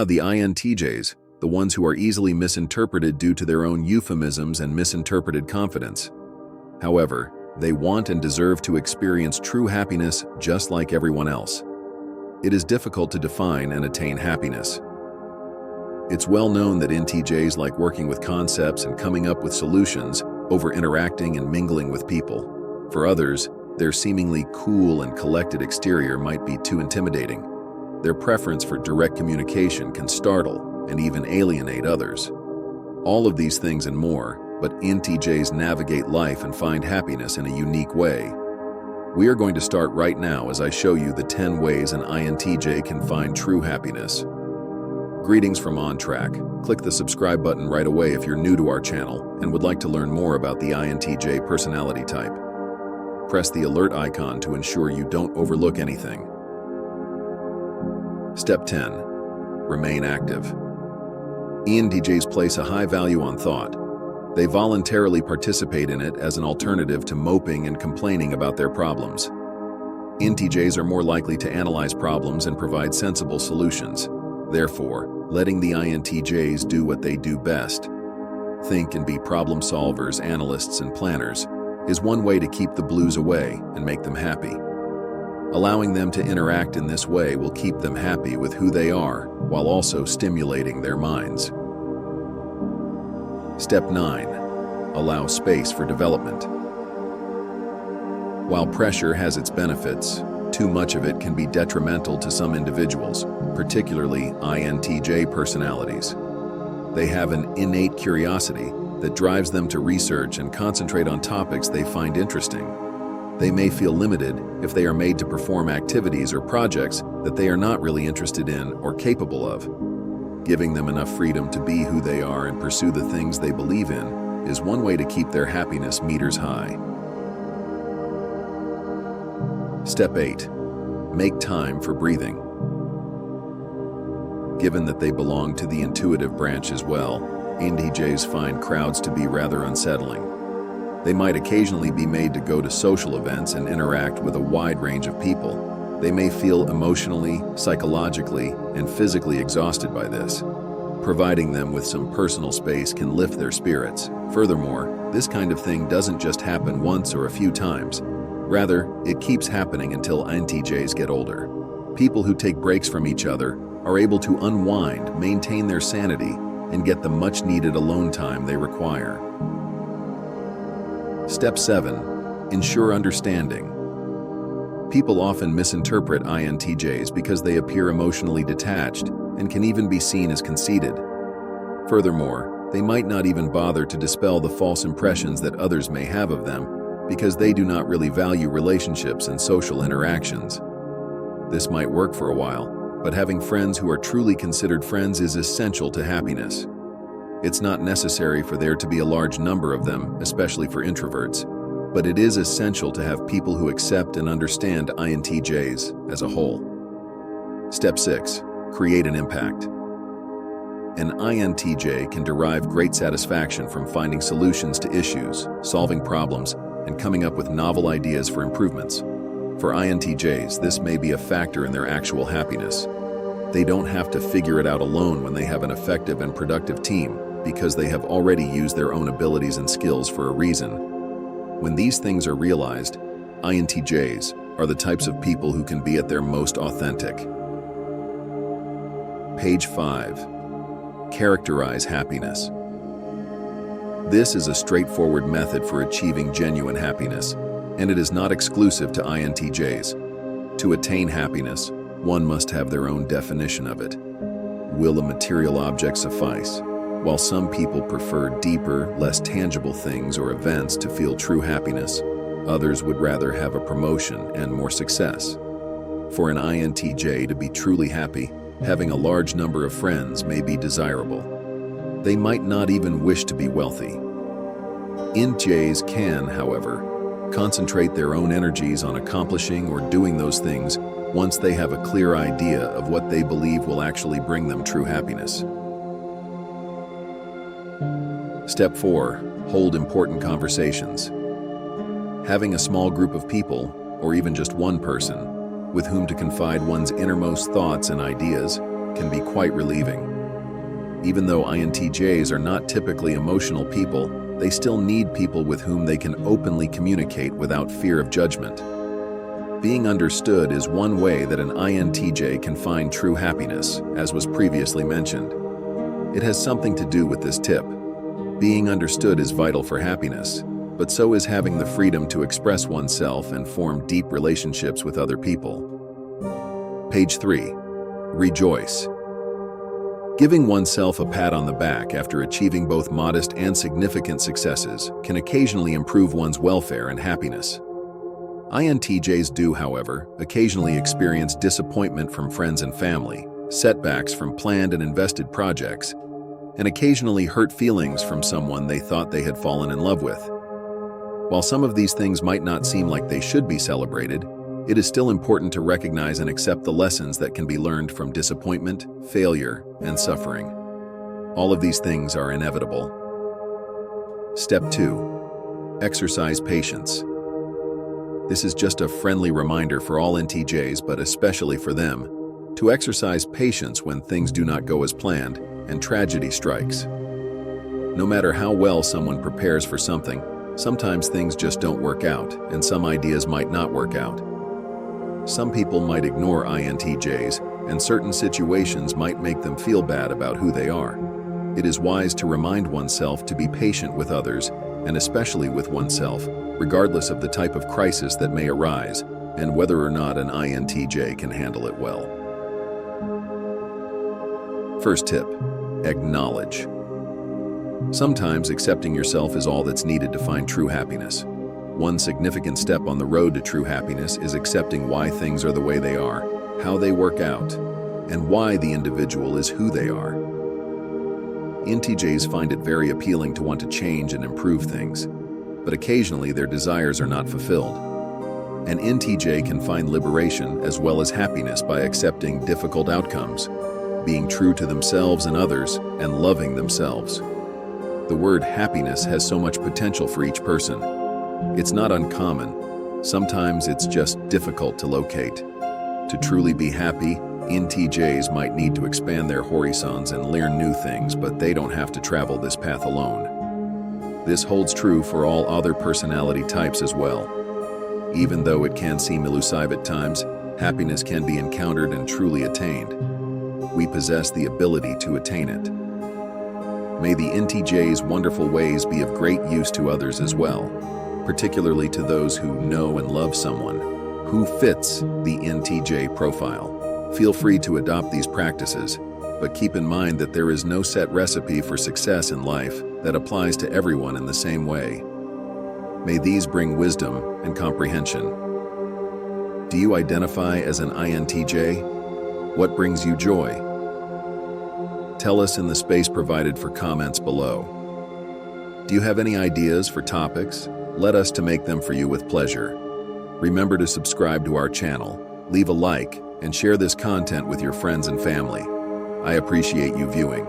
The INTJs, the ones who are easily misinterpreted due to their own euphemisms and misinterpreted confidence. However, they want and deserve to experience true happiness just like everyone else. It is difficult to define and attain happiness. It's well known that INTJs like working with concepts and coming up with solutions over interacting and mingling with people. For others, their seemingly cool and collected exterior might be too intimidating. Their preference for direct communication can startle and even alienate others. All of these things and more, but INTJs navigate life and find happiness in a unique way. We are going to start right now as I show you the 10 ways an INTJ can find true happiness. Greetings from On Track. Click the subscribe button right away if you're new to our channel and would like to learn more about the INTJ personality type. Press the alert icon to ensure you don't overlook anything. Step 10. Remain active. INTJs place a high value on thought. They voluntarily participate in it as an alternative to moping and complaining about their problems. INTJs are more likely to analyze problems and provide sensible solutions. Therefore, letting the INTJs do what they do best, think and be problem solvers, analysts, and planners, is one way to keep the blues away and make them happy. Allowing them to interact in this way will keep them happy with who they are, while also stimulating their minds. Step 9. Allow space for development. While pressure has its benefits, too much of it can be detrimental to some individuals, particularly INTJ personalities. They have an innate curiosity that drives them to research and concentrate on topics they find interesting. They may feel limited if they are made to perform activities or projects that they are not really interested in or capable of. Giving them enough freedom to be who they are and pursue the things they believe in is one way to keep their happiness meters high. Step 8. Make time for breathing. Given that they belong to the intuitive branch as well, INTJs find crowds to be rather unsettling. They might occasionally be made to go to social events and interact with a wide range of people. They may feel emotionally, psychologically, and physically exhausted by this. Providing them with some personal space can lift their spirits. Furthermore, this kind of thing doesn't just happen once or a few times. Rather, it keeps happening until INTJs get older. People who take breaks from each other are able to unwind, maintain their sanity, and get the much-needed alone time they require. Step 7. Ensure understanding. People often misinterpret INTJs because they appear emotionally detached and can even be seen as conceited. Furthermore, they might not even bother to dispel the false impressions that others may have of them because they do not really value relationships and social interactions. This might work for a while, but having friends who are truly considered friends is essential to happiness. It's not necessary for there to be a large number of them, especially for introverts, but it is essential to have people who accept and understand INTJs as a whole. Step 6. Create an impact. An INTJ can derive great satisfaction from finding solutions to issues, solving problems, and coming up with novel ideas for improvements. For INTJs, this may be a factor in their actual happiness. They don't have to figure it out alone when they have an effective and productive team, because they have already used their own abilities and skills for a reason. When these things are realized, INTJs are the types of people who can be at their most authentic. Page 5. Characterize happiness. This is a straightforward method for achieving genuine happiness, and it is not exclusive to INTJs. To attain happiness, one must have their own definition of it. Will a material object suffice? While some people prefer deeper, less tangible things or events to feel true happiness, others would rather have a promotion and more success. For an INTJ to be truly happy, having a large number of friends may be desirable. They might not even wish to be wealthy. INTJs can, however, concentrate their own energies on accomplishing or doing those things once they have a clear idea of what they believe will actually bring them true happiness. Step 4. Hold important conversations. Having a small group of people, or even just one person, with whom to confide one's innermost thoughts and ideas, can be quite relieving. Even though INTJs are not typically emotional people, they still need people with whom they can openly communicate without fear of judgment. Being understood is one way that an INTJ can find true happiness, as was previously mentioned. It has something to do with this tip. Being understood is vital for happiness, but so is having the freedom to express oneself and form deep relationships with other people. Page 3. Rejoice. Giving oneself a pat on the back after achieving both modest and significant successes can occasionally improve one's welfare and happiness. INTJs do, however, occasionally experience disappointment from friends and family, setbacks from planned and invested projects, and occasionally hurt feelings from someone they thought they had fallen in love with. While some of these things might not seem like they should be celebrated, it is still important to recognize and accept the lessons that can be learned from disappointment, failure, and suffering. All of these things are inevitable. Step 2. Exercise patience. This is just a friendly reminder for all INTJs, but especially for them, to exercise patience when things do not go as planned and tragedy strikes. No matter how well someone prepares for something, sometimes things just don't work out, and some ideas might not work out. Some people might ignore INTJs, and certain situations might make them feel bad about who they are. It is wise to remind oneself to be patient with others, and especially with oneself, regardless of the type of crisis that may arise, and whether or not an INTJ can handle it well. First tip: acknowledge. Sometimes accepting yourself is all that's needed to find true happiness. One significant step on the road to true happiness is accepting why things are the way they are, how they work out, and why the individual is who they are. INTJs find it very appealing to want to change and improve things, but occasionally their desires are not fulfilled. An INTJ can find liberation as well as happiness by accepting difficult outcomes, being true to themselves and others, and loving themselves. The word happiness has so much potential for each person. It's not uncommon. Sometimes it's just difficult to locate. To truly be happy, INTJs might need to expand their horizons and learn new things, but they don't have to travel this path alone. This holds true for all other personality types as well. Even though it can seem elusive at times, happiness can be encountered and truly attained. We possess the ability to attain it. May the INTJ's wonderful ways be of great use to others as well, particularly to those who know and love someone who fits the INTJ profile. Feel free to adopt these practices, but keep in mind that there is no set recipe for success in life that applies to everyone in the same way. May these bring wisdom and comprehension. Do you identify as an INTJ? What brings you joy? Tell us in the space provided for comments below. Do you have any ideas for topics? Let us to make them for you with pleasure. Remember to subscribe to our channel, leave a like, and share this content with your friends and family. I appreciate you viewing.